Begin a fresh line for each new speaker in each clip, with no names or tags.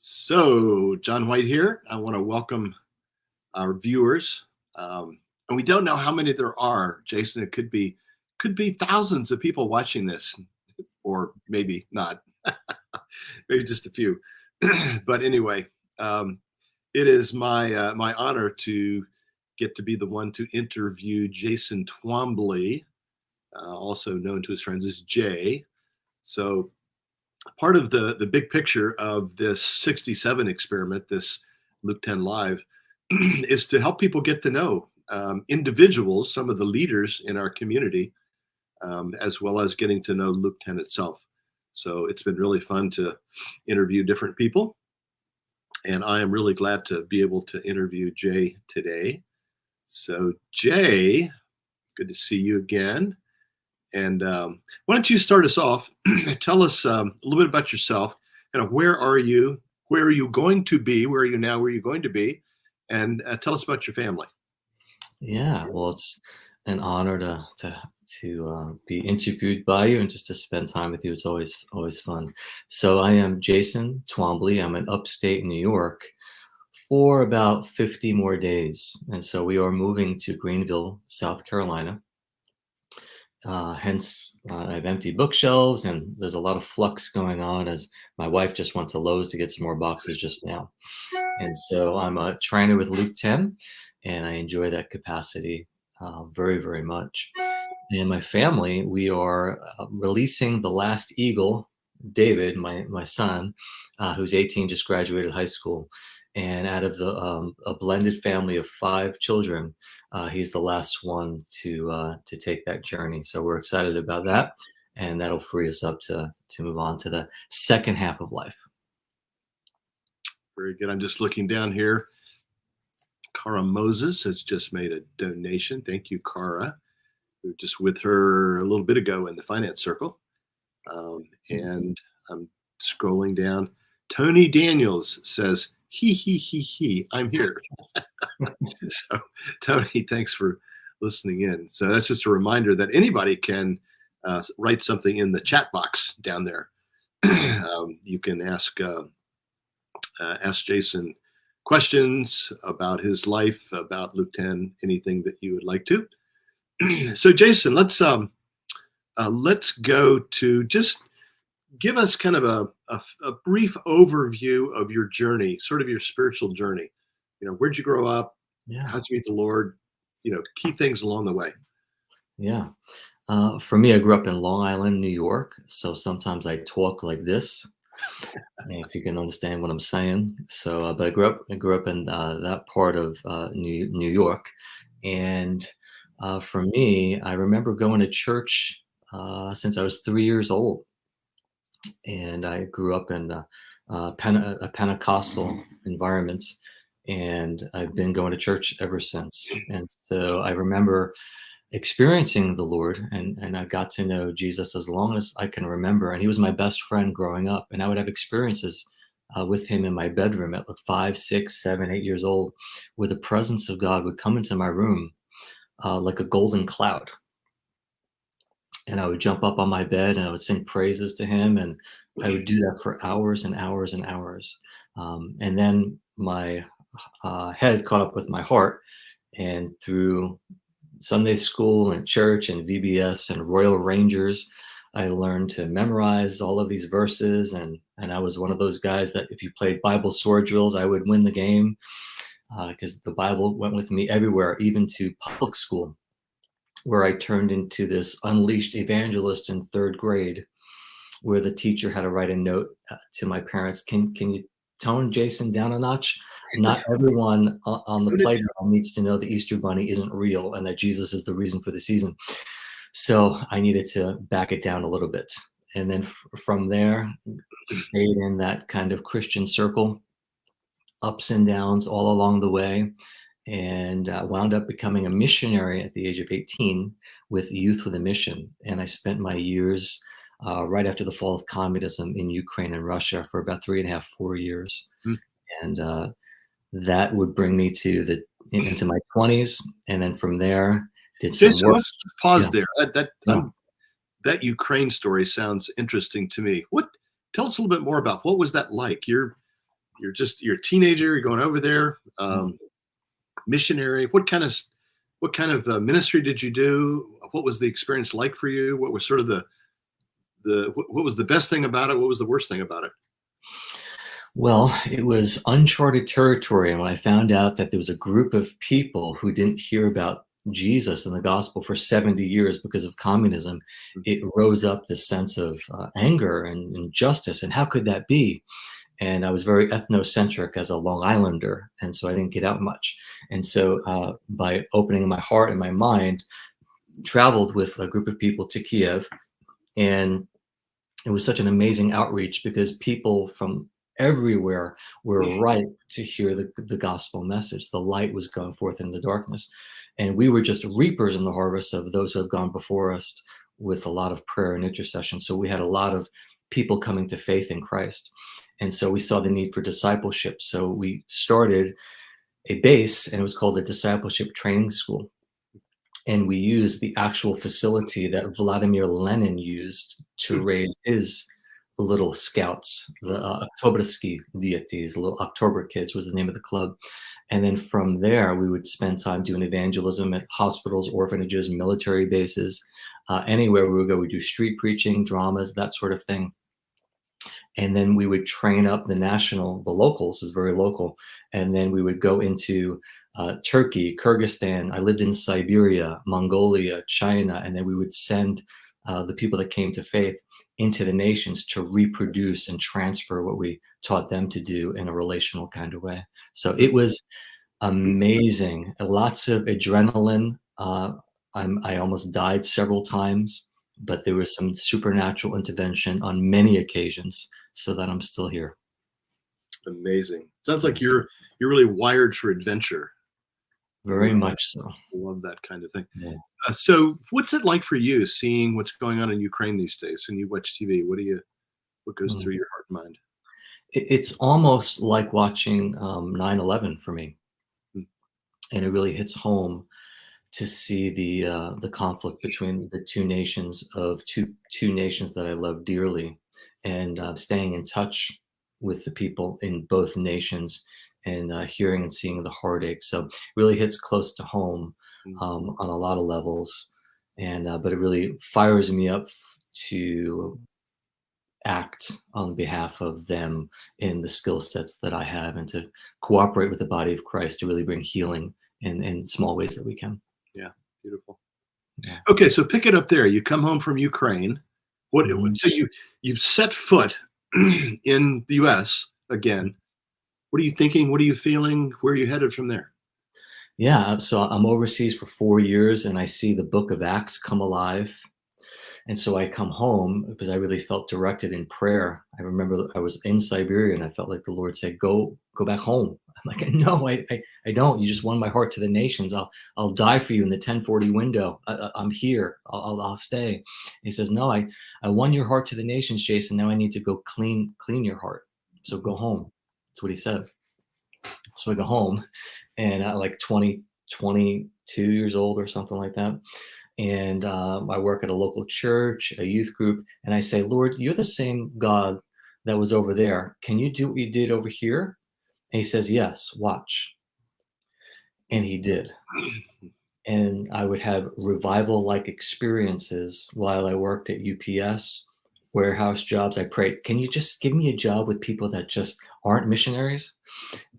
So, John White here. I want to welcome our viewers, and we don't know how many there are, Jason. It could be thousands of people watching this, or maybe not, maybe just a few. But anyway, it is my honor to get to be the one to interview Jason Twombly, also known to his friends as Jay. So part of the big picture of this 67 experiment, this Luke 10 Live, is to help people get to know individuals, some of the leaders in our community, as well as getting to know Luke 10 itself. So it's been really fun to interview different people. And I am really glad to be able to interview Jay today. So Jay, good to see you again. And why don't you start us off? Tell us a little bit about yourself. Kind of where are you? Where are you going to be? Where are you now? Where are you going to be? And tell us about your family.
Yeah, well, it's an honor to be interviewed by you and just to spend time with you. It's always fun. So I am Jason Twombly. I'm in upstate New York for about 50 more days, and so we are moving to Greenville, South Carolina. Hence, I have empty bookshelves, and there's a lot of flux going on as my wife just went to Lowe's to get some more boxes just now. And so I'm a trainer with Luke 10, and I enjoy that capacity very, very much. And my family, we are releasing the last eagle, David, my son, who's 18, just graduated high school. And out of a blended family of 5 children, he's the last one to take that journey. So we're excited about that, and that'll free us up to move on to the second half of life.
Very good. I'm just looking down here. Cara Moses has just made a donation. Thank you, Cara. We were just with her a little bit ago in the finance circle. And I'm scrolling down. Tony Daniels says, he, I'm here. So, Tony, thanks for listening in. So that's just a reminder that anybody can write something in the chat box down there. You can ask Jason questions about his life, about Luke 10, anything that you would like to. So, Jason, let's go to just give us kind of a brief overview of your journey, sort of your spiritual journey. Where'd you grow up?
Yeah.
How'd you meet the Lord? Key things along the way.
Yeah. For me, I grew up in Long Island, New York. So sometimes I talk like this, if you can understand what I'm saying. So, but I grew up in that part of New York. And for me, I remember going to church since I was 3 years old. And I grew up in a Pentecostal environment, and I've been going to church ever since. And so I remember experiencing the Lord, and I got to know Jesus as long as I can remember. And he was my best friend growing up, and I would have experiences with him in my bedroom at like 5, 6, 7, 8 years old, where the presence of God would come into my room like a golden cloud. And I would jump up on my bed and I would sing praises to him. And I would do that for hours and hours and hours. And then my head caught up with my heart. And through Sunday school and church and VBS and Royal Rangers, I learned to memorize all of these verses. And I was one of those guys that if you played Bible sword drills, I would win the game because the Bible went with me everywhere, even to public school, where I turned into this unleashed evangelist in 3rd grade, where the teacher had to write a note to my parents. Can you tone Jason down a notch? Not everyone on the playground needs to know the Easter Bunny isn't real and that Jesus is the reason for the season. So I needed to back it down a little bit. And then from there, stayed in that kind of Christian circle, ups and downs all along the way. And wound up becoming a missionary at the age of 18 with Youth with a Mission. And I spent my years right after the fall of communism in Ukraine and Russia for about 3.5, 4 years. And that would bring me to into my 20s. And then from there, did some
Jason,
work.
let's pause there. That Ukraine story sounds interesting to me. Tell us a little bit more about what was that like? You're you're a teenager. You're going over there,
Mm.
missionary. What kind of ministry did you do? What was the experience like for you? What was sort of what was the best thing about it? What was the worst thing about it?
Well, it was uncharted territory. And when I found out that there was a group of people who didn't hear about Jesus and the gospel for 70 years because of communism, it rose up this sense of anger and injustice. And how could that be? And I was very ethnocentric as a Long Islander. And so I didn't get out much. And so by opening my heart and my mind, traveled with a group of people to Kiev. And it was such an amazing outreach because people from everywhere were ripe to hear the gospel message. The light was going forth in the darkness. And we were just reapers in the harvest of those who have gone before us with a lot of prayer and intercession. So we had a lot of people coming to faith in Christ. And so we saw the need for discipleship. So we started a base, and it was called the Discipleship Training School. And we used the actual facility that Vladimir Lenin used to raise his little scouts, the Oktoberski deities, little October kids was the name of the club. And then from there, we would spend time doing evangelism at hospitals, orphanages, military bases, anywhere we would go. We do street preaching, dramas, that sort of thing. And then we would train up the locals, is very local. And then we would go into Turkey, Kyrgyzstan. I lived in Siberia, Mongolia, China, and then we would send the people that came to faith into the nations to reproduce and transfer what we taught them to do in a relational kind of way. So it was amazing. Lots of adrenaline. I almost died several times, but there was some supernatural intervention on many occasions so that I'm still here.
Amazing. Sounds like you're really wired for adventure.
Very much so.
Love that kind of thing.
Yeah.
So what's it like for you seeing what's going on in Ukraine these days? When you watch TV, what goes
Mm.
through your heart and mind?
It's almost like watching 9/11 for me,
Mm.
and it really hits home to see the conflict between the two nations of two nations that I love dearly, and staying in touch with the people in both nations, and hearing and seeing the heartache. So it really hits close to home
Mm.
on a lot of levels, and but it really fires me up to act on behalf of them in the skill sets that I have, and to cooperate with the body of Christ to really bring healing in small ways that we can.
Yeah, beautiful.
Yeah.
Okay, so pick it up there. You come home from Ukraine.
Mhm.
So you've set foot in the U.S. again. What are you thinking? What are you feeling? Where are you headed from there?
Yeah, so I'm overseas for 4 years, and I see the book of Acts come alive. And so I come home because I really felt directed in prayer. I remember I was in Siberia, and I felt like the Lord said, go back home. I'm like, no, I don't. You just won my heart to the nations. I'll die for you in the 1040 window. I'm here. I'll stay. He says, no, I won your heart to the nations, Jason. Now I need to go clean your heart. So go home. That's what he said. So I go home, and like 22 years old or something like that. And I work at a local church, a youth group, and I say, Lord, you're the same God that was over there. Can you do what you did over here? And he says, yes, watch. And he did. And I would have revival-like experiences while I worked at UPS, warehouse jobs. I prayed, can you just give me a job with people that just aren't missionaries?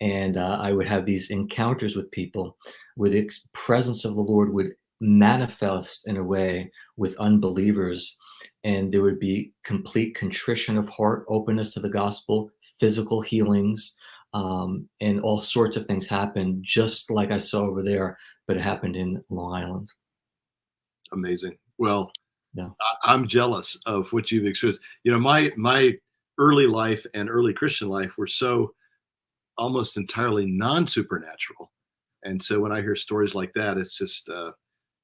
And I would have these encounters with people where the presence of the Lord would manifest in a way with unbelievers, and there would be complete contrition of heart, openness to the gospel, physical healings, and all sorts of things happen, just like I saw over there, but it happened in Long Island.
Amazing. Well,
Yeah.
I'm jealous of what you've experienced. My early life and early Christian life were so almost entirely non-supernatural, and so when I hear stories like that, it's just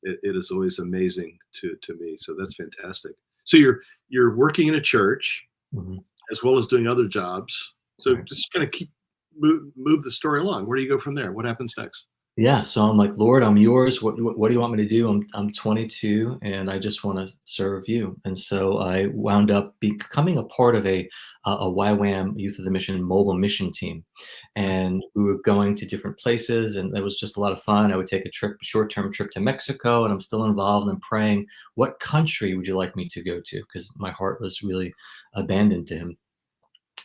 it is always amazing to me. So that's fantastic. So you're working in a church
Mhm.
as well as doing other jobs. So
Right.
just kind of keep move the story along. Where do you go from there? What happens next?
Yeah, so I'm like, Lord, I'm yours. What do you want me to do? I'm 22 and I just want to serve you. And so I wound up becoming a part of a YWAM Youth of the Mission mobile mission team, and we were going to different places, and it was just a lot of fun. I would take a short-term trip to Mexico, and I'm still involved in praying. What country would you like me to go to? Because my heart was really abandoned to Him.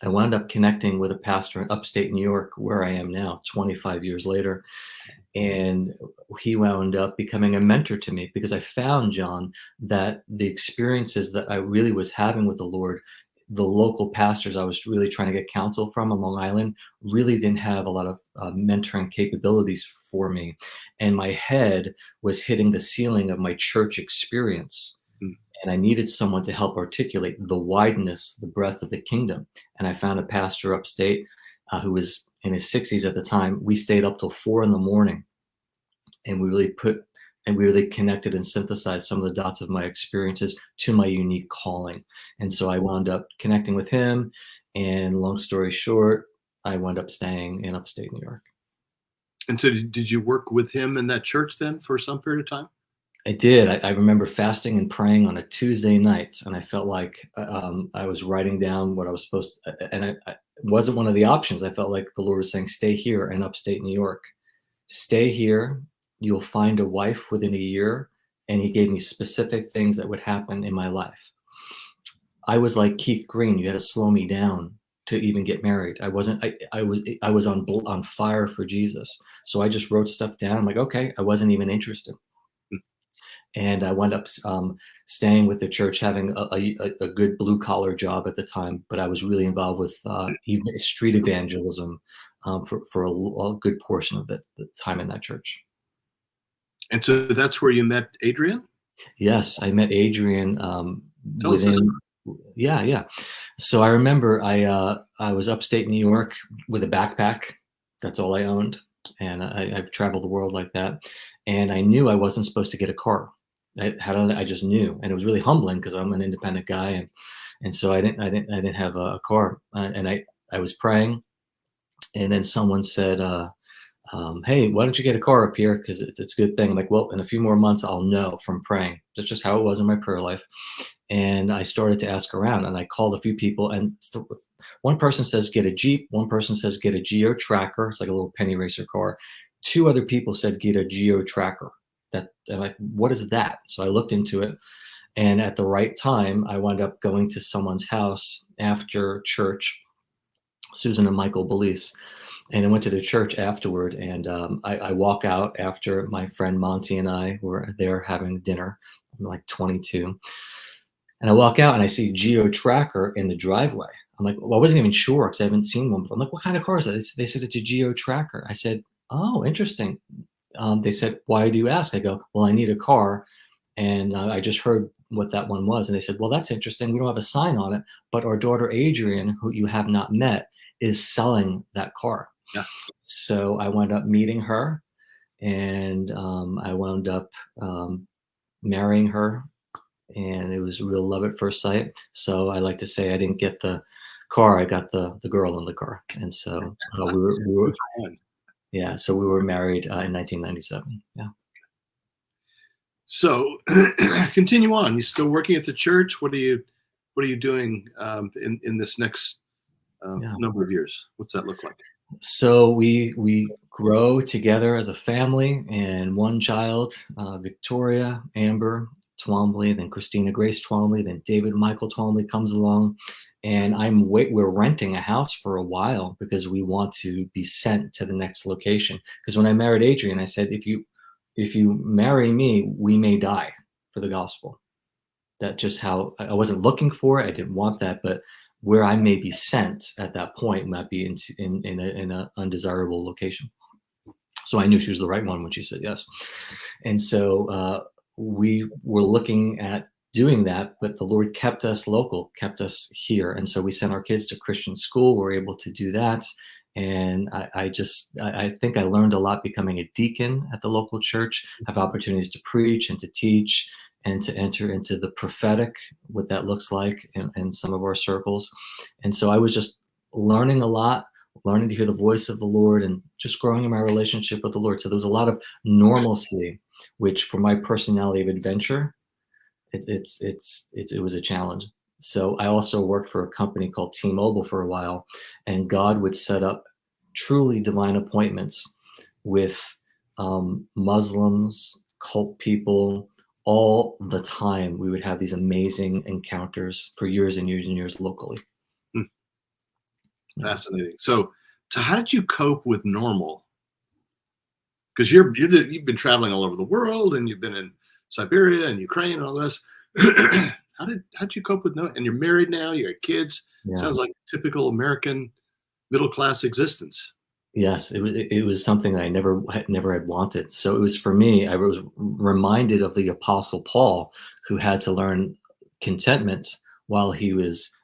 I wound up connecting with a pastor in upstate New York, where I am now, 25 years later, and he wound up becoming a mentor to me because I found, John, that the experiences that I really was having with the Lord, the local pastors I was really trying to get counsel from on Long Island really didn't have a lot of mentoring capabilities for me. And my head was hitting the ceiling of my church experience.
Mm.
And I needed someone to help articulate the wideness, the breadth of the kingdom. And I found a pastor upstate who was in his 60s at the time. We stayed up till 4 in the morning, and we really connected and synthesized some of the dots of my experiences to my unique calling. And so I wound up connecting with him. And long story short, I wound up staying in upstate New York.
And so did you work with him in that church then for some period of time?
I did. I remember fasting and praying on a Tuesday night, and I felt like I was writing down what I was supposed to, and it wasn't one of the options. I felt like the Lord was saying, stay here in upstate New York. Stay here. You'll find a wife within a year. And he gave me specific things that would happen in my life. I was like Keith Green. You had to slow me down to even get married. I wasn't, I was on fire for Jesus. So I just wrote stuff down. I'm like, okay, I wasn't even interested. And I wound up staying with the church, having a good blue collar job at the time. But I was really involved with street evangelism for a good portion of the time in that church.
And so that's where you met Adrian?
Yes, I met Adrian
Tell us this.
within. Yeah, yeah. So I remember I was upstate New York with a backpack. That's all I owned, and I've traveled the world like that. And I knew I wasn't supposed to get a car. I just knew, and it was really humbling because I'm an independent guy, and so I didn't have a car, and I was praying, and then someone said, hey, why don't you get a car up here? Because it's a good thing. I'm like, well, in a few more months, I'll know from praying. That's just how it was in my prayer life. And I started to ask around, and I called a few people, and one person says, get a Jeep. One person says, get a Geo Tracker. It's like a little penny racer car. Two other people said, get a Geo Tracker. I'm like, what is that? So I looked into it. And at the right time, I wound up going to someone's house after church, Susan and Michael Belize. And I went to the church afterward, and I walk out after my friend Monty and I were there having dinner. I'm like 22. And I walk out and I see Geo Tracker in the driveway. I'm like, well, I wasn't even sure because I haven't seen one before. I'm like, what kind of car is that? They said it's a Geo Tracker. I said, oh, interesting. They said, why do you ask? I go, well, I need a car. And I just heard what that one was. And they said, well, that's interesting. We don't have a sign on it, but our daughter Adrian, who you have not met, is selling that car.
Yeah.
So I wound up meeting her, and I wound up marrying her, and it was real love at first sight. So I like to say I didn't get the car, I got the girl in the car. And so yeah, so we were married in 1997. Yeah.
So continue on. You still working at the church? What are you doing in this next number of years? What's that look like?
So we grow together as a family, and one child, Victoria, Amber Twombly, then Christina Grace Twombly, then David Michael Twombly comes along, and we're renting a house for a while because we want to be sent to the next location. Because when I married Adrian, I said, if you marry me, we may die for the gospel. That's just how I wasn't looking for it. I didn't want that, but where I may be sent at that point might be in an undesirable location. So I knew she was the right one when she said yes. And so we were looking at doing that, but the Lord kept us local, kept us here. And so we sent our kids to Christian school. We're able to do that. And I think I learned a lot becoming a deacon at the local church, have opportunities to preach and to teach and to enter into the prophetic, what that looks like in some of our circles. And so I was just learning a lot, learning to hear the voice of the Lord and just growing in my relationship with the Lord. So there was a lot of normalcy, which for my personality of adventure, it was a challenge. So I also worked for a company called T-Mobile for a while, and God would set up truly divine appointments with Muslims, cult people. All the time, we would have these amazing encounters for years and years and years locally.
Hmm,
Yeah.
fascinating. So how did you cope with normal? Because you've been traveling all over the world, and you've been in Siberia and Ukraine and all this. How did you cope with no? And you're married now. You got kids.
Yeah.
Sounds like typical American middle class existence.
Yes, it was something that I never had wanted. So it was for me. I was reminded of the Apostle Paul, who had to learn contentment while he was,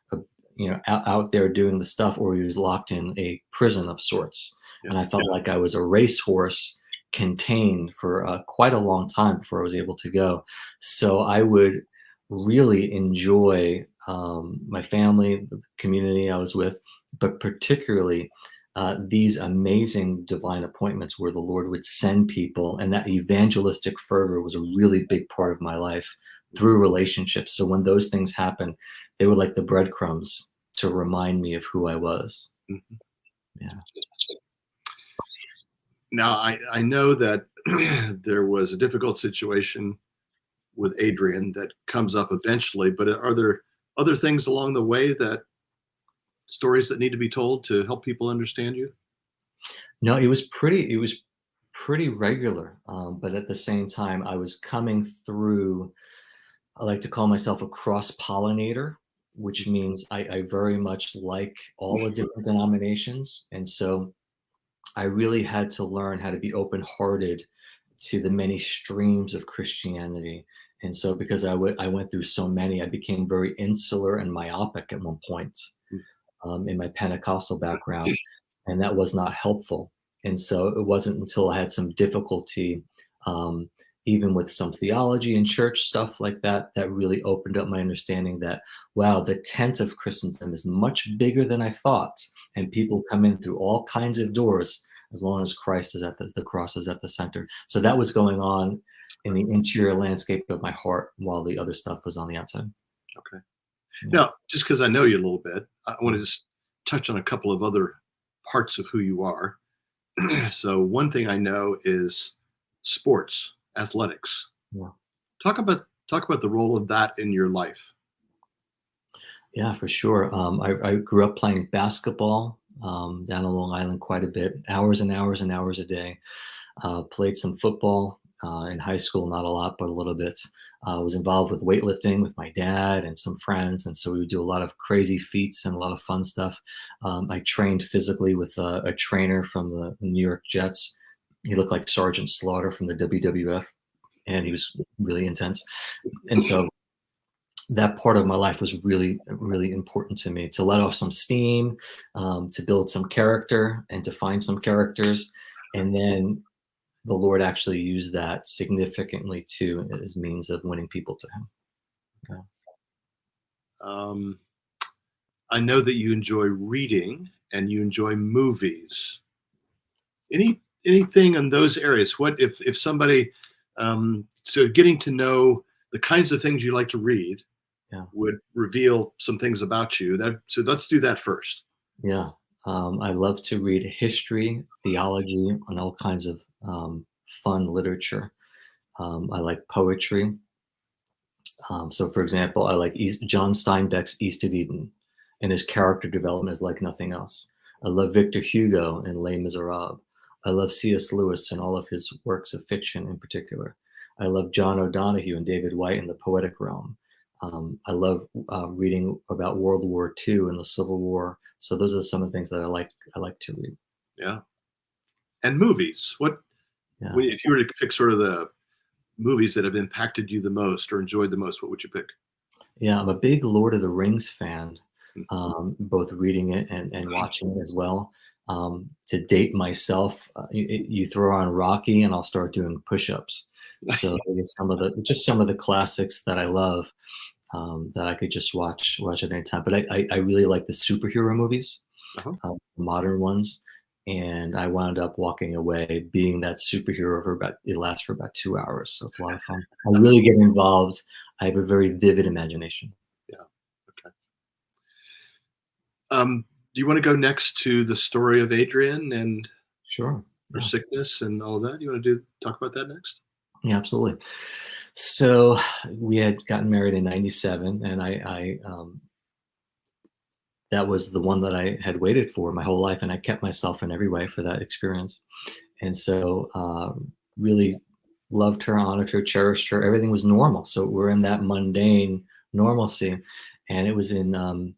out there doing the stuff, or he was locked in a prison of sorts.
Yeah.
And I felt like I was a racehorse contained for quite a long time before I was able to go. So I would really enjoy my family, the community I was with, but particularly these amazing divine appointments where the Lord would send people, and that evangelistic fervor was a really big part of my life through relationships. So when those things happen, they were like the breadcrumbs to remind me of who I was.
Mhm.
Yeah.
Now, I know that there was a difficult situation with Adrian that comes up eventually, but are there other things along the way, that stories that need to be told to help people understand you?
No, it was pretty regular, but at the same time, I was coming through. I like to call myself a cross pollinator, which means I very much like all the different denominations, and so I really had to learn how to be open-hearted to the many streams of Christianity. And so because I went through so many, I became very insular and myopic at one point, in my Pentecostal background, and that was not helpful. And so it wasn't until I had some difficulty, um, even with some theology and church stuff like that, that really opened up my understanding that, wow, the tent of Christendom is much bigger than I thought. And people come in through all kinds of doors as long as Christ is at the cross is at the center. So that was going on in the interior landscape of my heart while the other stuff was on the outside.
Okay.
Yeah.
Now, just because I know you a little bit, I want to just touch on a couple of other parts of who you are. So one thing I know is sports, athletics.
Yeah.
Talk about the role of that in your life.
Yeah, for sure. I grew up playing basketball down on Long Island quite a bit, hours and hours and hours a day. Played some football in high school, not a lot, but a little bit. Was involved with weightlifting with my dad and some friends, and so we would do a lot of crazy feats and a lot of fun stuff. I trained physically with a trainer from the New York Jets. He looked like Sergeant Slaughter from the WWF, and he was really intense. And so that part of my life was really, really important to me, to let off some steam, to build some character and to find some characters. And then the Lord actually used that significantly too as means of winning people to Him. Yeah.
Um, I know that you enjoy reading and you enjoy movies. Anything in those areas? What if somebody, so getting to know the kinds of things you like to read
Yeah.
would reveal some things about you. So let's do that first.
Yeah. I love to read history, theology, and all kinds of fun literature. I like poetry. So, for example, I like John Steinbeck's East of Eden, and his character development is like nothing else. I love Victor Hugo and Les Miserables. I love C.S. Lewis and all of his works of fiction in particular. I love John O'Donohue and David Whyte in the poetic realm. I love reading about World War II and the Civil War. So those are some of the things that I like to read.
Yeah. And movies.
Yeah.
If you were to pick sort of the movies that have impacted you the most or enjoyed the most, what would you pick?
Yeah, I'm a big Lord of the Rings fan, both reading it and watching it as well. To date myself, you throw on Rocky and I'll start doing push-ups. So it's some of the classics that I love, that I could just watch at any time. But I really like the superhero movies.
Uh-huh.
modern ones. And I wound up walking away being that superhero for about, it lasts for about 2 hours. So it's a lot of fun. I really get involved. I have a very vivid imagination.
Yeah. Okay. Do you want to go next to the story of Adrian and
Sure.
her
Yeah.
sickness and all of that? You want to talk about that next?
Yeah, absolutely. So we had gotten married in '97, and that was the one that I had waited for my whole life, and I kept myself in every way for that experience. And so, really loved her, honored her, cherished her. Everything was normal. So we're in that mundane normalcy. And it was in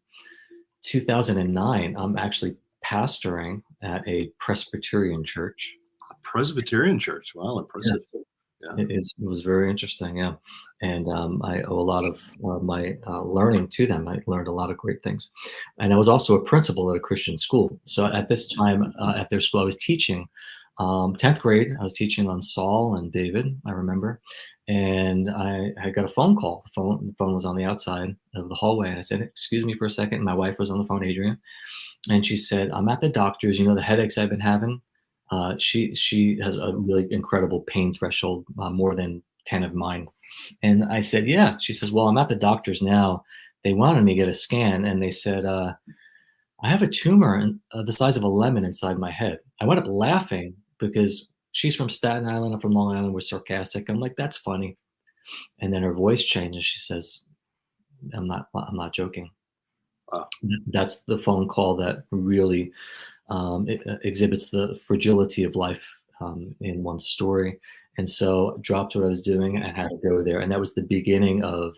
2009. I'm actually pastoring at a Presbyterian church.
A Presbyterian church. Wow, impressive.
Yes.
Yeah.
It was very interesting, yeah, and I owe a lot of my learning to them. I learned a lot of great things, and I was also a principal at a Christian school. So at this time, at their school, I was teaching 10th grade. I was teaching on Saul and David, I remember, and I got a phone call. The phone was on the outside of the hallway, and I said, "Excuse me for a second." My wife was on the phone, Adrian, and she said, "I'm at the doctor's. You know the headaches I've been having." She has a really incredible pain threshold, more than 10 of mine. And I said, "Yeah." She says, "Well, I'm at the doctor's now. They wanted me to get a scan, and they said I have a tumor the size of a lemon inside my head." I went up laughing because she's from Staten Island, I'm from Long Island. We're sarcastic. I'm like, "That's funny." And then her voice changed, and she says, I'm not joking."
Wow.
That's the phone call that really exhibits the fragility of life in one story. And so dropped what I was doing and had to go there. And that was the beginning of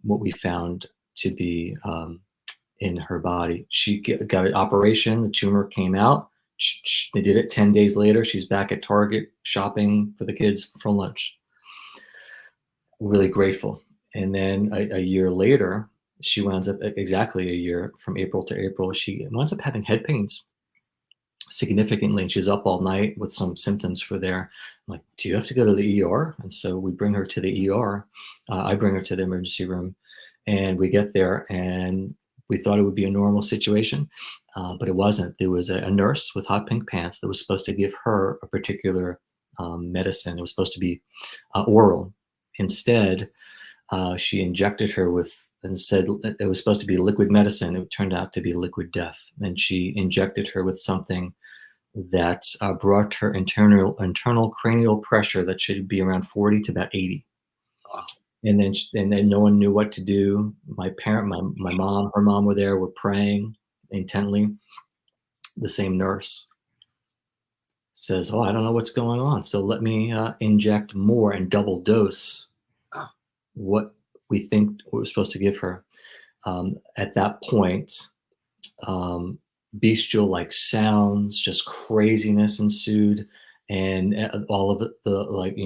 what we found to be in her body. She got an operation, the tumor came out. They did it 10 days later. She's back at Target shopping for the kids for lunch. Really grateful. And then a year later, she winds up exactly a year from April to April. She winds up having head pains significantly, and she's up all night with some symptoms for there. I'm like, "Do you have to go to the ER?" And so we bring her to the ER. I bring her to the emergency room, and we get there, and we thought it would be a normal situation, but it wasn't. There was a nurse with hot pink pants that was supposed to give her a particular medicine. It was supposed to be oral. Instead, she injected her with and said it was supposed to be liquid medicine. It turned out to be liquid death. And she injected her with something that brought her internal cranial pressure that should be around 40 to about 80.
Wow.
And then no one knew what to do. My mom, her mom were there, were praying intently. The same nurse says, "Oh, I don't know what's going on. So let me inject more and double dose
Ah.
what we think we're supposed to give her." At that point, bestial like sounds, just craziness ensued, and all of it, the like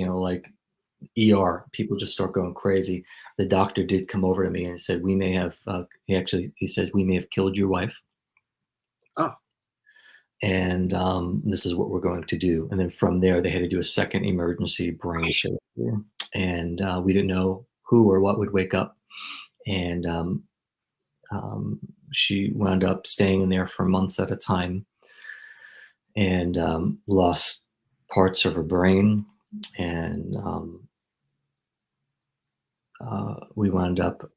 ER people just start going crazy. The doctor did come over to me and said, "We may have." He says, "We may have killed your wife,
Oh.
and this is what we're going to do." And then from there, they had to do a second emergency brain surgery, and we didn't know who or what would wake up, and she wound up staying in there for months at a time, and lost parts of her brain, and we wound up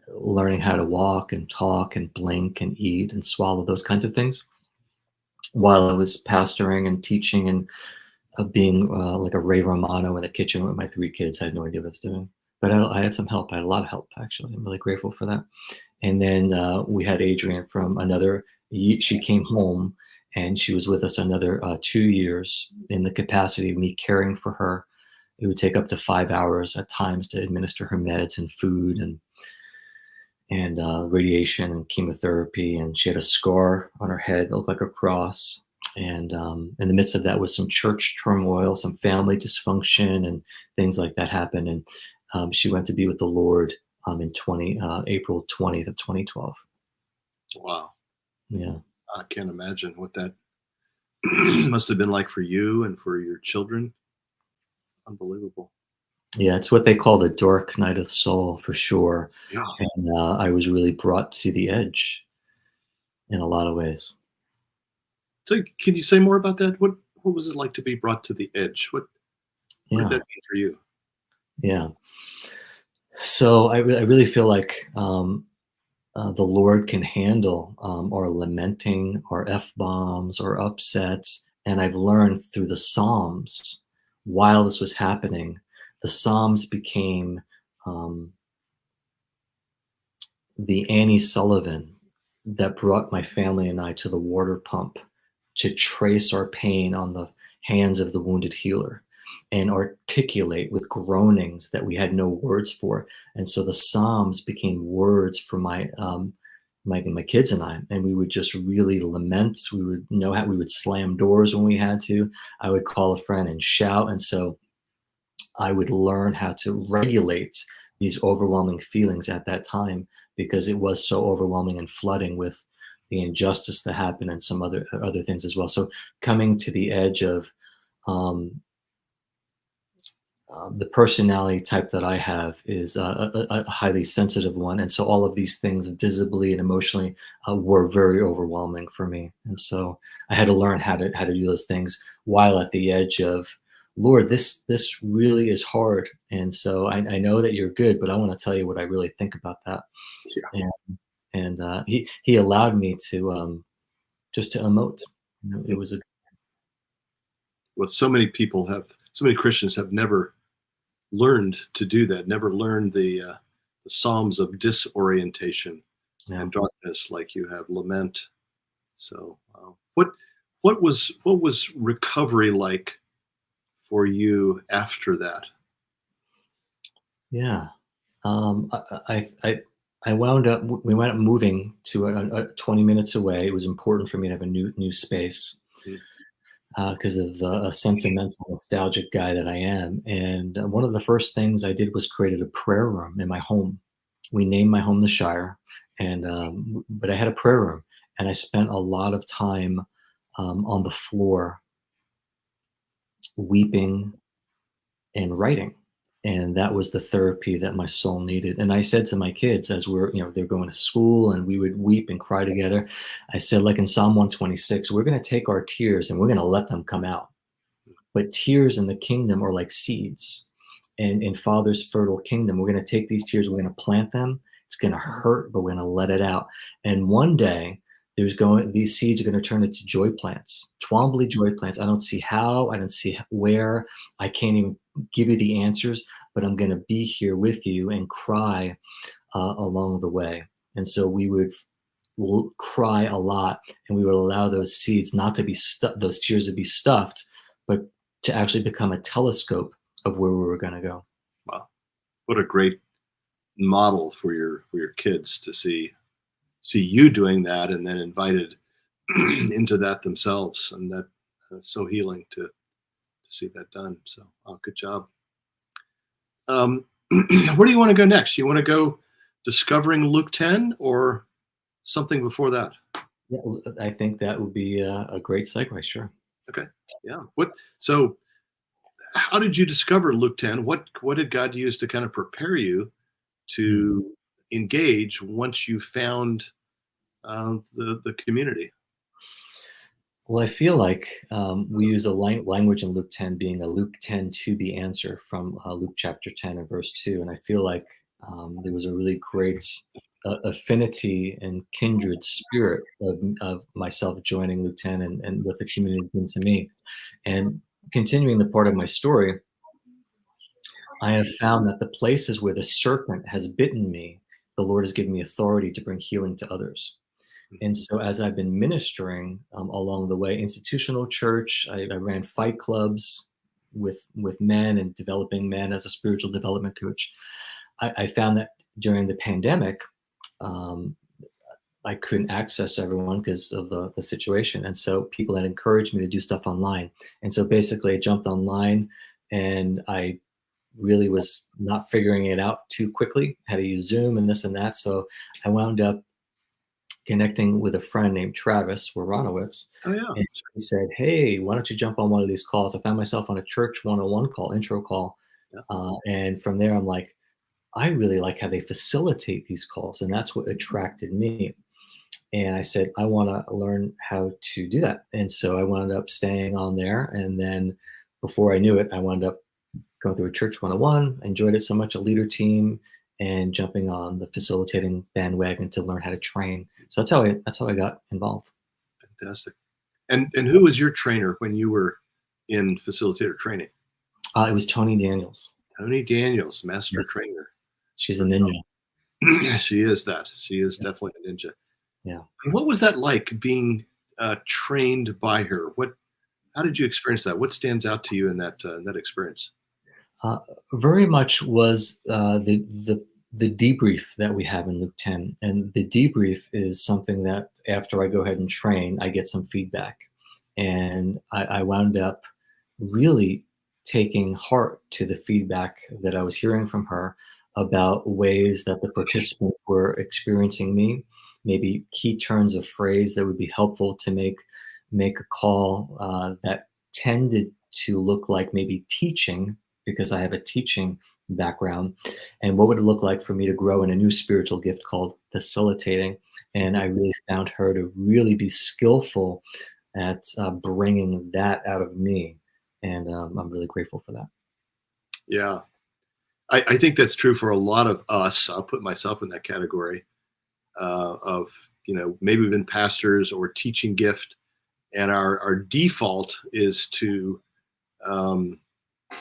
learning how to walk and talk and blink and eat and swallow, those kinds of things, while I was pastoring and teaching and being like a Ray Romano in the kitchen with my three kids. I had no idea what I was doing, but I had some help. I had a lot of help, actually. I'm really grateful for that. And then we had Adrian from she came home, and she was with us another 2 years in the capacity of me caring for her. It would take up to 5 hours at times to administer her meds and food and radiation and chemotherapy. And she had a scar on her head that looked like a cross. And in the midst of that was some church turmoil, some family dysfunction, and things like that happened. And she went to be with the Lord in April 20th of 2012.
Wow.
Yeah.
I can't imagine what that must have been like for you and for your children. Unbelievable.
Yeah, it's what they call the dark night of the soul, for sure.
Yeah.
And I was really brought to the edge. in a lot of ways.
So can you say more about that? What was it like to be brought to the edge? What did
Yeah,
that mean for you?
yeah. So I really feel like the Lord can handle our lamenting, our f bombs, or upsets, and I've learned through the Psalms while this was happening, the Psalms became um, the Annie Sullivan that brought my family and I to the water pump to trace our pain on the hands of the wounded healer and articulate with groanings that we had no words for. And so the Psalms became words for my kids and I, and we would just really lament. We would know how we would slam doors when we had to. I would call a friend and shout. And so I would learn how to regulate these overwhelming feelings at that time because it was so overwhelming and flooding with the injustice that happened and some other things as well. So coming to the edge of um, the personality type that I have is a highly sensitive one, and so all of these things, visibly and emotionally, were very overwhelming for me. And so I had to learn how to do those things while at the edge of, Lord, this really is hard, and so I know that you're good, but I want to tell you what I really think about that.
Yeah.
And he allowed me to just to emote. You know, it was a
Well, so many Christians have never learned to do that. Never learned the Psalms of disorientation
yeah.
and darkness, like you have lament. So, what was recovery like for you after that?
Yeah. I wound up, we wound up moving to 20 minutes away. It was important for me to have a new space
Mm.
because of the sentimental, nostalgic guy that I am. And one of the first things I did was created a prayer room in my home. We named my home the Shire, and but I had a prayer room, and I spent a lot of time on the floor weeping and writing. And that was the therapy that my soul needed. And I said to my kids, as they're going to school and we would weep and cry together, I said, like in Psalm 126, we're going to take our tears and we're going to let them come out. But tears in the kingdom are like seeds. And in Father's fertile kingdom, we're going to take these tears, we're going to plant them. It's going to hurt, but we're going to let it out. And one day, these seeds are going to turn into joy plants, Twombly joy plants. I don't see how, I don't see where, I can't even give you the answers, but I'm going to be here with you and cry along the way. And so we would cry a lot, and we would allow those seeds not to be those tears to be stuffed, but to actually become a telescope of where we were going to go.
Wow, what a great model for your kids to see you doing that, and then invited into that themselves, and that's so healing to see that done. So, good job. Um, where do you want to go next? You want to go discovering Luke 10 or something before that?
Yeah, I think that would be a great segue. Sure.
Okay. Yeah. So how did you discover Luke 10? What did God use to kind of prepare you
Hmm.
to engage once you found the community?
Well, I feel like we use a language in Luke 10 being a Luke 10 to be answer from Luke chapter 10 and verse 2. And I feel like there was a really great affinity and kindred spirit of myself joining Luke 10 and what the community has been to me. And continuing the part of my story, I have found that the places where the serpent has bitten me, the Lord has given me authority to bring healing to others. And so, as I've been ministering along the way, institutional church, I ran fight clubs with men and developing men as a spiritual development coach. I found that during the pandemic, um, I couldn't access everyone because of the situation, and so people had encouraged me to do stuff online. And so, basically, I jumped online, and I really was not figuring it out too quickly. How to use Zoom and this and that. So I wound up connecting with a friend named Travis Woronowitz.
Oh yeah.
And he said, "Hey, why don't you jump on one of these calls?" I found myself on a church 101 call, intro call.
Yeah.
And from there, I'm like, I really like how they facilitate these calls. And that's what attracted me. And I said, I want to learn how to do that. And so I wound up staying on there. And then before I knew it, I wound up going through a church 101, enjoyed it so much, a leader team, and jumping on the facilitating bandwagon to learn how to train. So that's how I got involved.
Fantastic. And who was your trainer when you were in facilitator training?
It was Tony Daniels.
Tony Daniels, master
Yeah.
trainer.
She's a ninja.
She is that. She is definitely a ninja.
Yeah.
And what was that like being trained by her? How did you experience that? What stands out to you in that experience?
Uh, Very much was the debrief that we have in Luke 10, and the debrief is something that after I go ahead and train, I get some feedback, and I wound up really taking heart to the feedback that I was hearing from her about ways that the participants were experiencing me, maybe key turns of phrase that would be helpful to make a call that tended to look like maybe teaching because I have a teaching background, and what would it look like for me to grow in a new spiritual gift called facilitating. And I really found her to really be skillful at bringing that out of me, and I'm really grateful for that.
Yeah, I think that's true for a lot of us. I'll put myself in that category of maybe we've been pastors or teaching gift, and our default is to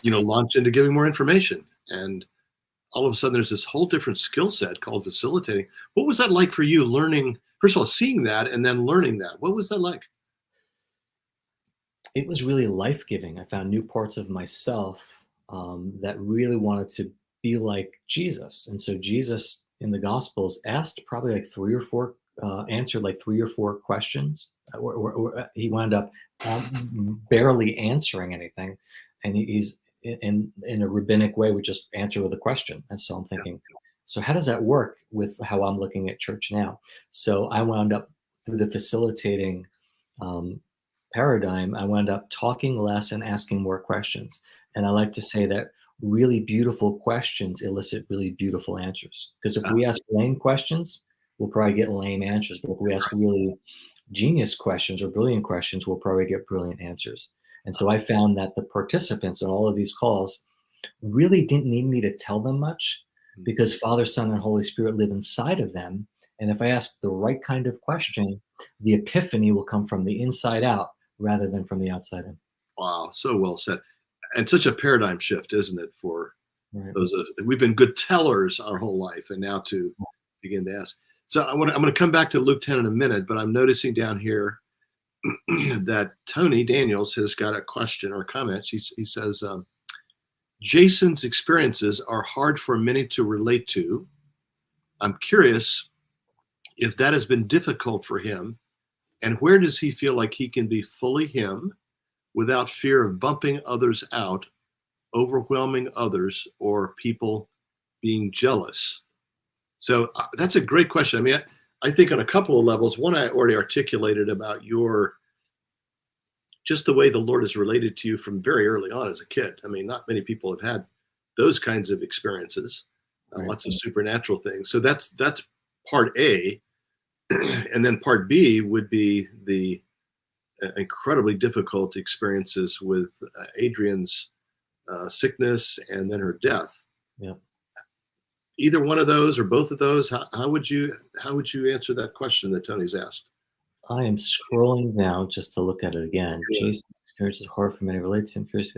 launch into giving more information. And all of a sudden, there's this whole different skill set called facilitating. What was that like for you learning, first of all, seeing that and then learning that? What was that like?
It was really life-giving. I found new parts of myself that really wanted to be like Jesus. And so Jesus in the Gospels asked probably like three or four, answered like three or four questions. He wound up barely answering anything. And he's in a rabbinic way, would just answer with a question. And so I'm thinking, so how does that work with how I'm looking at church now? So I wound up through the facilitating um, paradigm, I wound up talking less and asking more questions. And I like to say that really beautiful questions elicit really beautiful answers. Because if
Uh,
we ask lame questions, we'll probably get lame answers. But if we ask really genius questions or brilliant questions, we'll probably get brilliant answers. And so I found that the participants in all of these calls really didn't need me to tell them much because Father, Son, and Holy Spirit live inside of them. And if I ask the right kind of question, the epiphany will come from the inside out rather than from the outside in.
wow, so well said. And such a paradigm shift, isn't it, for
Right.
those we've been good tellers our whole life, and now to begin to ask. So I'm going to come back to Luke 10 in a minute, but I'm noticing down here that Tony Daniels has got a question or a comment. He says, Jason's experiences are hard for many to relate to. I'm curious if that has been difficult for him, and where does he feel like he can be fully him without fear of bumping others out, overwhelming others, or people being jealous? So that's a great question. I mean, I think on a couple of levels. One, I already articulated about just the way the Lord has related to you from very early on as a kid. I mean, not many people have had those kinds of experiences,
Right.
lots of supernatural things. So that's part A. And then part B would be the incredibly difficult experiences with Adrian's sickness and then her death.
Yeah.
Either one of those or both of those, how would you answer that question that Tony's asked?
I am scrolling down just to look at it again.
Yeah.
Jason's experience is hard for many to relate to. I'm curious.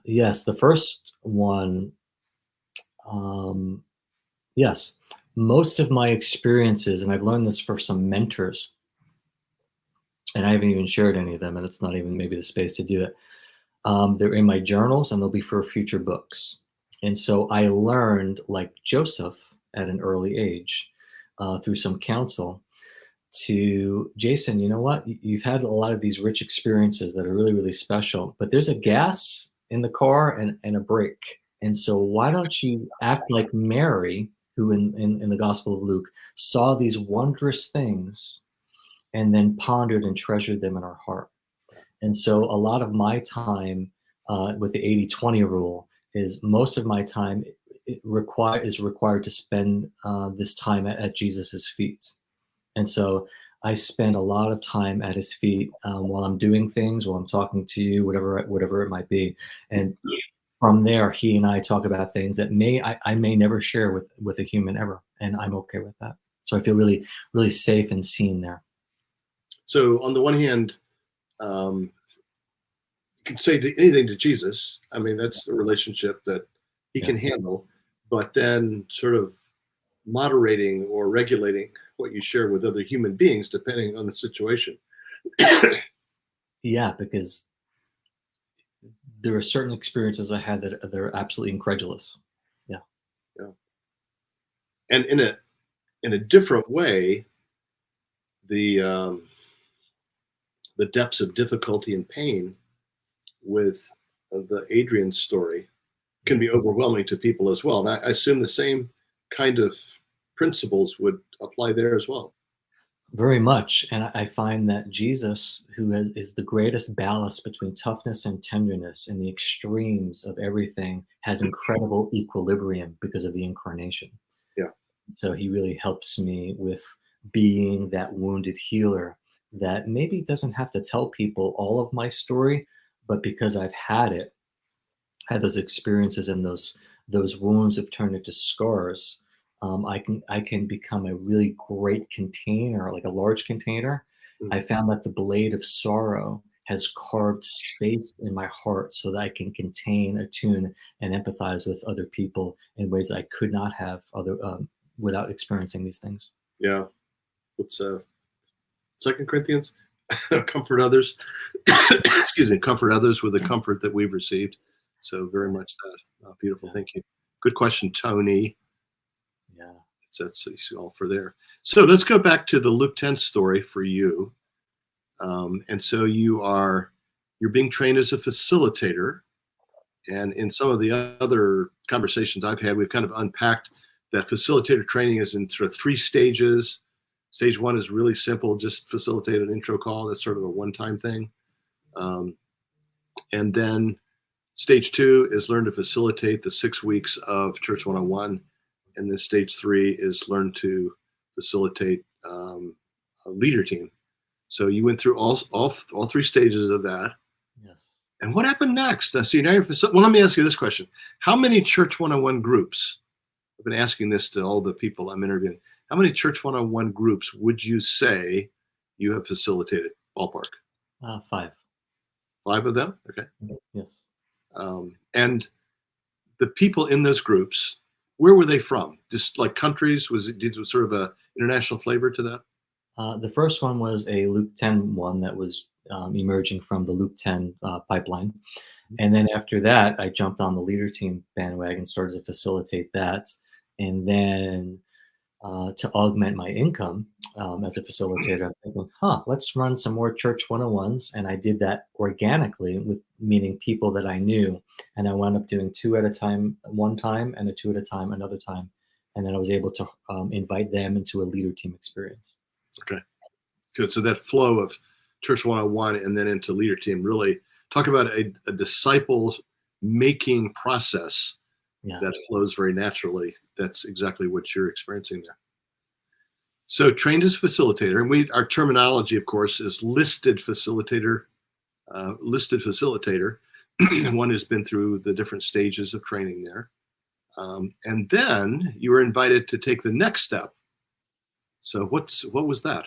Yes, the first one. Um, yes, most of my experiences, and I've learned this for some mentors, and I haven't even shared any of them, and it's not even maybe the space to do it. They're in my journals, and they'll be for future books. And so I learned, like Joseph, at an early age, through some counsel, to Jason, you know what? You've had a lot of these rich experiences that are really, really special, but there's a gas in the car and a brake. And so why don't you act like Mary, who in the Gospel of Luke saw these wondrous things and then pondered and treasured them in her heart. And so a lot of my time with the 80-20 rule is most of my time is required to spend this time at Jesus's feet. And so I spend a lot of time at his feet, while I'm doing things, while I'm talking to you, whatever it might be. And from there, he and I talk about things that I may never share with a human ever, and I'm okay with that. So I feel really really safe and seen there.
So on the one hand, um, you can say anything to Jesus. I mean, that's the relationship that he
Yeah.
can handle. But then, sort of moderating or regulating what you share with other human beings, depending on the situation.
Yeah, because there are certain experiences I had that they're absolutely incredulous. Yeah.
Yeah. And in a different way, the the depths of difficulty and pain with the Adrian story can
Yeah.
be overwhelming to people as well. And I assume the same kind of principles would apply there as well.
Very much, and I find that Jesus, is the greatest ballast between toughness and tenderness in the extremes of everything, has incredible equilibrium because of the incarnation.
Yeah.
So he really helps me with being that wounded healer that maybe doesn't have to tell people all of my story, but because I've had those experiences and those wounds have turned into scars. I can become a really great container, like a large container.
Mm.
I found that the blade of sorrow has carved space in my heart so that I can contain, attune, and empathize with other people in ways that I could not have without experiencing these things.
Yeah. It's Second Corinthians, comfort others. Excuse me, comfort others with the comfort that we've received. So very much that. Beautiful.
Yeah,
Thank you. Good question, Tony.
yeah,
That's all for there. So let's go back to the Luke 10 story for you. And so you're being trained as a facilitator. And in some of the other conversations I've had, we've kind of unpacked that facilitator training is in sort of three stages. Stage one is really simple, just facilitate an intro call. That's sort of a one-time thing. Um, and then stage two is learn to facilitate the 6 weeks of Church 101. And then stage three is learn to facilitate a leader team. So you went through all three stages of that.
yes.
And what happened next? So now well, let me ask you this question. How many Church 101 groups, I've been asking this to all the people I'm interviewing, how many Church 101 groups would you say you have facilitated? Ballpark.
5.
5 of them? Okay.
Yes.
And the people in those groups, where were they from? Just like countries? Did sort of a international flavor to that?
The first one was a Luke 10 one that was emerging from the Luke 10 pipeline. And then after that, I jumped on the leader team bandwagon, started to facilitate that. And then to augment my income as a facilitator, I'm thinking, let's run some more Church 101s. And I did that organically, with meaning people that I knew. And I wound up doing 2 at a time, one time, and a 2 at a time, another time. And then I was able to invite them into a leader team experience.
Okay. Good. So that flow of Church 101 and then into leader team, really talk about a disciple making process
Yeah.
that flows very naturally. That's exactly what you're experiencing there. So trained as facilitator, and our terminology, of course, is listed facilitator. Listed facilitator. One has been through the different stages of training there, and then you were invited to take the next step. So what was that?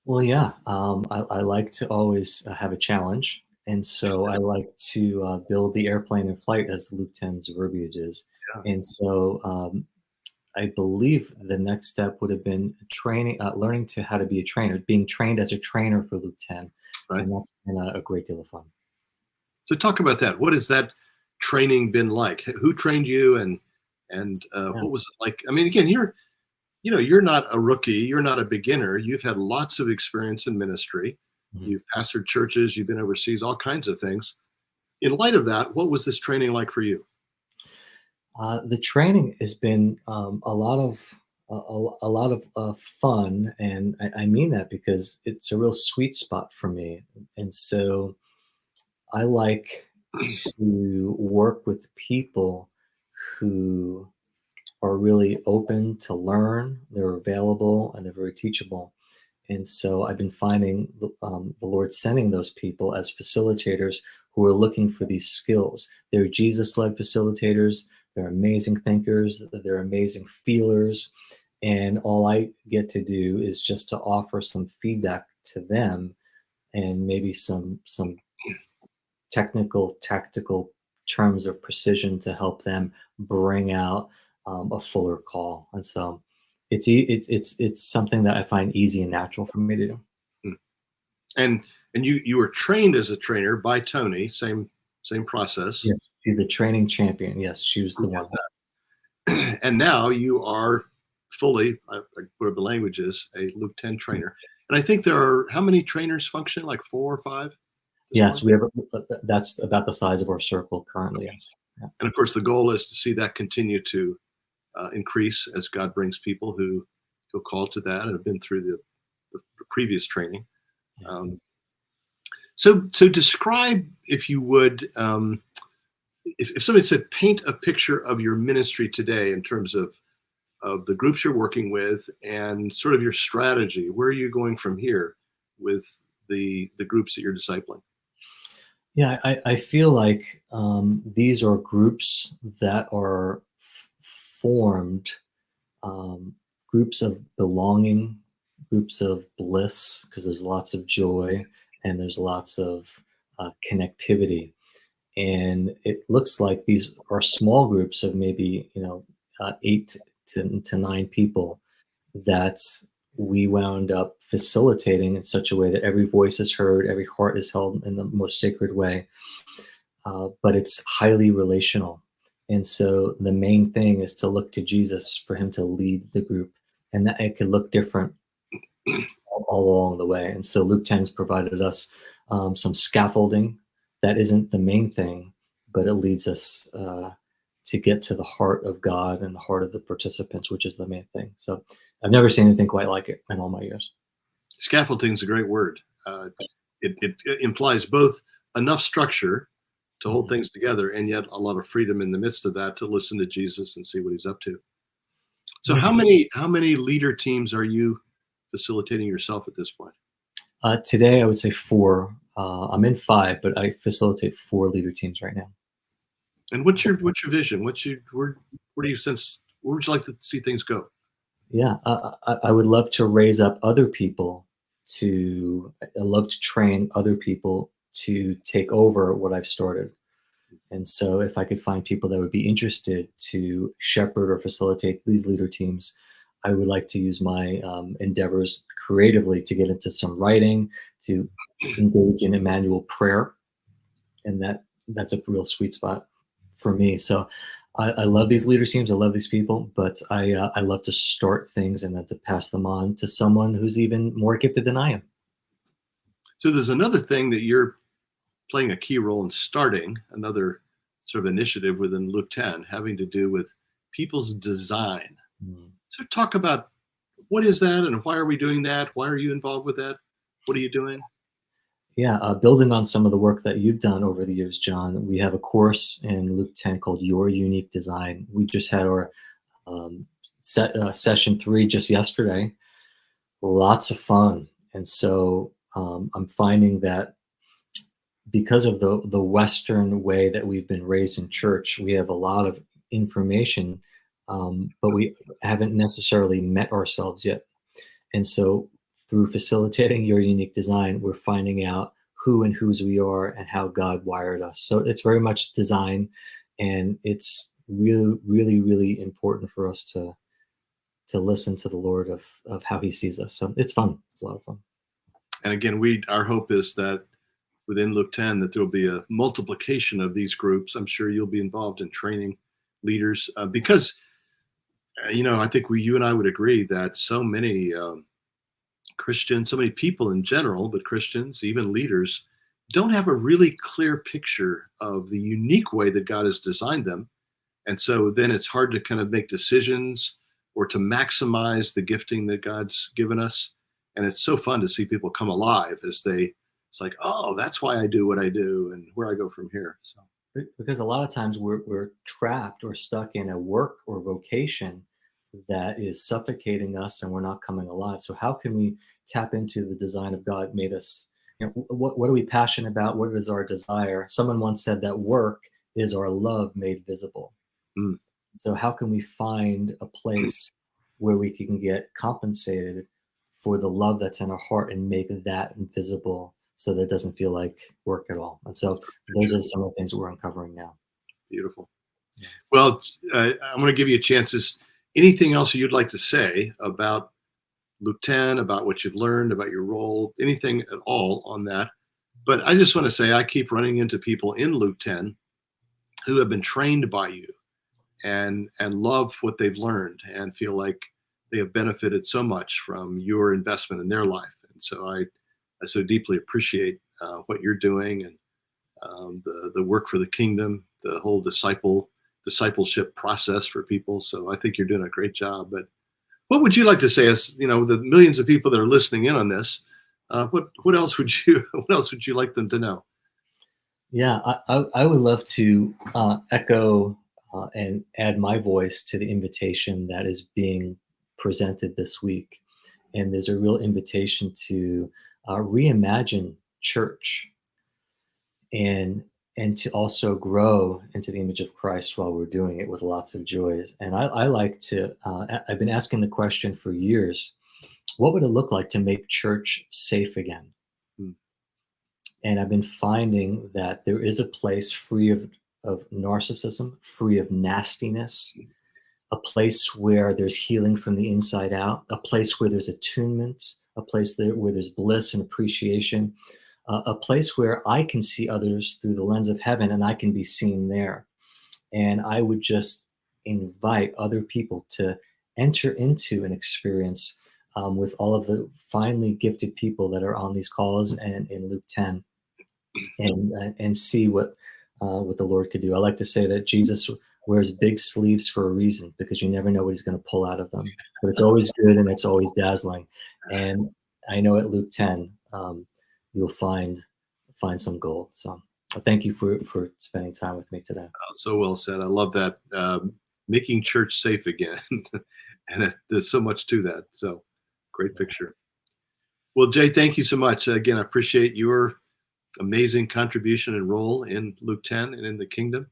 Well, yeah, I like to always have a challenge. And so I like to build the airplane in flight, as Luke 10's verbiage is.
Yeah.
And so I believe the next step would have been training, learning to how to be a trainer, being trained as a trainer for Luke 10.
Right.
And that's been a great deal of fun.
So talk about that. What has that training been like? Who trained you, and
Yeah.
what was it like? I mean, again, you're not a rookie. You're not a beginner. You've had lots of experience in ministry.
Mhm.
You've pastored churches. You've been overseas, all kinds of things. In light of that, what was this training like for you?
The training has been a lot of fun, and I mean that because it's a real sweet spot for me. And so I like to work with people who are really open to learn, they're available, and they're very teachable. And so I've been finding the Lord sending those people as facilitators who are looking for these skills. They're Jesus led facilitators, they're amazing thinkers, they're amazing feelers. And all I get to do is just to offer some feedback to them and maybe some technical, tactical terms of precision to help them bring out a fuller call. And so it's something that I find easy and natural for me to do.
Mm. And you were trained as a trainer by Tony, same process.
Yes, she's the training champion. Yes, she was the one.
And now you are fully, whatever the language is, a Luke 10 trainer. And I think there are, how many trainers function? Like 4 or 5?
Yes, we have. That's about the size of our circle currently. Yes. Yeah.
And of course, the goal is to see that continue to increase as God brings people who feel called to that and have been through the previous training. Um, so describe, if you would, if somebody said, paint a picture of your ministry today in terms of the groups you're working with and sort of your strategy. Where are you going from here with the groups that you're discipling?
Yeah, I feel like these are groups that are formed, groups of belonging, groups of bliss, because there's lots of joy and there's lots of connectivity. And it looks like these are small groups of maybe 8 to 9 people that we wound up facilitating in such a way that every voice is heard, every heart is held in the most sacred way. But it's highly relational. And so the main thing is to look to Jesus for him to lead the group. And that it can look different all along the way. And so Luke 10's provided us some scaffolding. That isn't the main thing, but it leads us to get to the heart of God and the heart of the participants, which is the main thing. So I've never seen anything quite like it in all my years.
Scaffolding is a great word. It implies both enough structure to hold things together and yet a lot of freedom in the midst of that to listen to Jesus and see what he's up to. So how many leader teams are you facilitating yourself at this point?
Today, I would say 4. I'm in 5, but I facilitate 4 leader teams right now.
And what's your vision? Where do you sense? Where would you like to see things go?
Yeah, I would love to raise up other people I love to train other people to take over what I've started. And so if I could find people that would be interested to shepherd or facilitate these leader teams, I would like to use my endeavors creatively to get into some writing, to engage in Emmanuel prayer. And that's a real sweet spot for me. So I love these leader teams. I love these people, but I love to start things and then to pass them on to someone who's even more gifted than I am.
So there's another thing that you're playing a key role in starting, another sort of initiative within Luke 10 having to do with people's design. So talk about what is that and why are we doing that? Why are you involved with that? What are you doing?
Yeah, building on some of the work that you've done over the years, John, we have a course in Luke 10 called Your Unique Design. We just had our session 3 just yesterday. Lots of fun. And so I'm finding that because of the Western way that we've been raised in church, we have a lot of information, but we haven't necessarily met ourselves yet. And so through facilitating Your Unique Design, we're finding out who and whose we are and how God wired us. So it's very much design, and it's really, really, really important for us to listen to the Lord of how he sees us. So it's fun. It's a lot of fun.
And again, our hope is that within Luke 10, that there'll be a multiplication of these groups. I'm sure you'll be involved in training leaders because, I think you and I would agree that so many Christians, so many people in general, but Christians, even leaders, don't have a really clear picture of the unique way that God has designed them. And so then it's hard to kind of make decisions or to maximize the gifting that God's given us. And it's so fun to see people come alive as it's like, oh, that's why I do what I do and where I go from here. So
Because a lot of times we're trapped or stuck in a work or vocation that is suffocating us and we're not coming alive. So how can we tap into the design of God made us? What are we passionate about? What is our desire? Someone once said that work is our love made visible.
Mm.
So how can we find a place where we can get compensated for the love that's in our heart and make that invisible so that it doesn't feel like work at all? And so those are some of the things that we're uncovering now.
Beautiful. Yeah. Well, I'm going to give you a chance. Is anything else you'd like to say about Luke 10, about what you've learned, about your role, anything at all on that? But I just want to say I keep running into people in Luke 10 who have been trained by you and love what they've learned and feel like they have benefited so much from your investment in their life. And so I so deeply appreciate what you're doing and the work for the kingdom, the whole discipleship process for people. So I think you're doing a great job. But what would you like to say, as you know, the millions of people that are listening in on this? What else would you like them to know?
Yeah, I would love to echo and add my voice to the invitation that is being presented this week. And there's a real invitation to reimagine church and to also grow into the image of Christ while we're doing it with lots of joy. And I like to, I've been asking the question for years, what would it look like to make church safe again?
Hmm.
And I've been finding that there is a place free of narcissism, free of nastiness, a place where there's healing from the inside out, a place where there's attunement, a place where there's bliss and appreciation, a place where I can see others through the lens of heaven and I can be seen there. And I would just invite other people to enter into an experience with all of the finely gifted people that are on these calls and in Luke 10, and see what the Lord could do. I like to say that Jesus wears big sleeves for a reason, because you never know what he's going to pull out of them. But it's always good and it's always dazzling. And I know at Luke 10, you'll find some gold. So thank you for spending time with me today.
So well said. I love that. Making church safe again. And there's so much to that. So great picture. Well, Jay, thank you so much. Again, I appreciate your amazing contribution and role in Luke 10 and in the kingdom.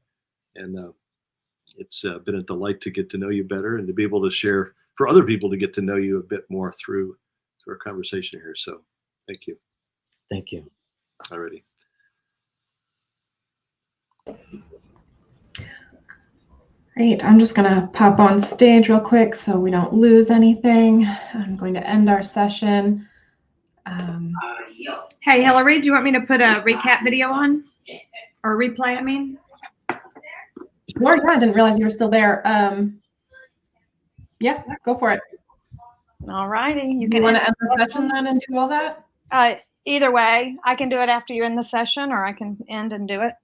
And it's been a delight to get to know you better and to be able to share for other people to get to know you a bit more through our conversation here. So thank you.
Thank you.
Alrighty.
Great. I'm just going to pop on stage real quick so we don't lose anything. I'm going to end our session.
Hey, Hillary, do you want me to put a recap video on? Or replay, I mean?
Sure, yeah, I didn't realize you were still there. Yeah, go for it.
All righty.
You want to end the session then and do all that?
Either way, I can do it after you end the session, or I can end and do it.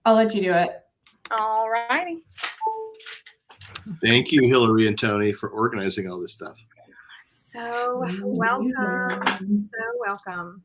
I'll let you do it.
All righty.
Thank you, Hillary and Tony, for organizing all this stuff.
So welcome. So welcome.